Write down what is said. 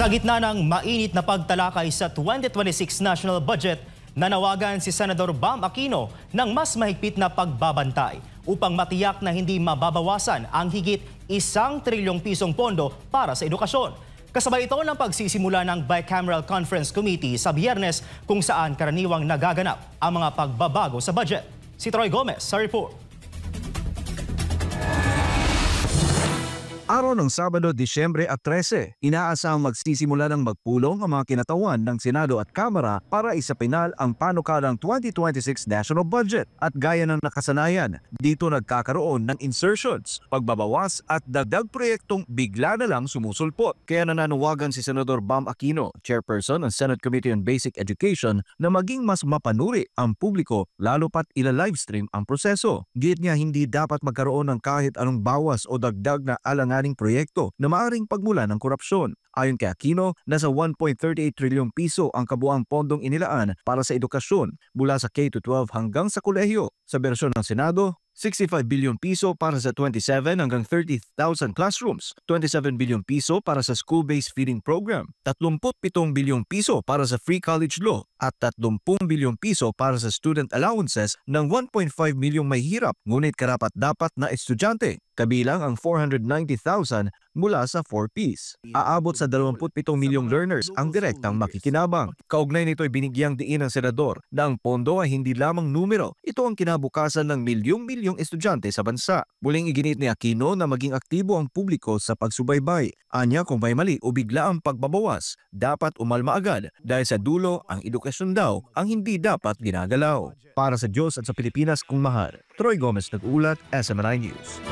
Sa gitna ng mainit na pagtalakay sa 2026 national budget, nanawagan si Senador Bam Aquino ng mas mahigpit na pagbabantay upang matiyak na hindi mababawasan ang higit 1 trilyong pisong pondo para sa edukasyon. Kasabay ito ng pagsisimula ng Bicameral Conference Committee sa Biyernes kung saan karaniwang nagaganap ang mga pagbabago sa budget. Si Troy Gomez sa report. Araw ng Sabado, Disyembre 13, inaasahang magsisimula ng magpulong ang mga kinatawan ng Senado at Kamara para isapinal ang panukalang 2026 national budget. At gaya ng nakasanayan, dito nagkakaroon ng insertions, pagbabawas at dagdag proyektong bigla na lang sumusulpot. Kaya nananawagan si Senador Bam Aquino, chairperson ng Senate Committee on Basic Education, na maging mas mapanuri ang publiko lalo pat ila-livestream ang proseso. Giit niya hindi dapat magkaroon ng kahit anong bawas o dagdag na alanganing proyekto na maaring pagmulan ng korupsyon. Ayon kay Aquino, nasa 1.38 trilyong piso ang kabuang pondong inilaan para sa edukasyon mula sa K-12 hanggang sa kolehiyo. Sa bersyon ng Senado, 65 bilyon piso para sa 27 hanggang 30,000 classrooms, 27 bilyon piso para sa school-based feeding program, 37 bilyong piso para sa free college law, at 30 bilyong piso para sa student allowances ng 1.5 milyong may hirap ngunit karapat-dapat na estudyante, kabilang ang 490,000 mula sa 4Ps. Aabot sa 27 milyong learners ang direktang makikinabang. Kaugnay nito'y binigyang diin ng senador na ang pondo ay hindi lamang numero, ito ang kinabukasan ng milyong-milyong estudyante sa bansa. Muling iginit ni Aquino na maging aktibo ang publiko sa pagsubaybay. Anya kung may mali o bigla ang pagbabawas, dapat umalma agad dahil sa dulo ang edukasyon daw ang hindi dapat ginagalaw. Para sa Diyos at sa Pilipinas kung mahal, Troy Gomez nag-ulat, SMNI News.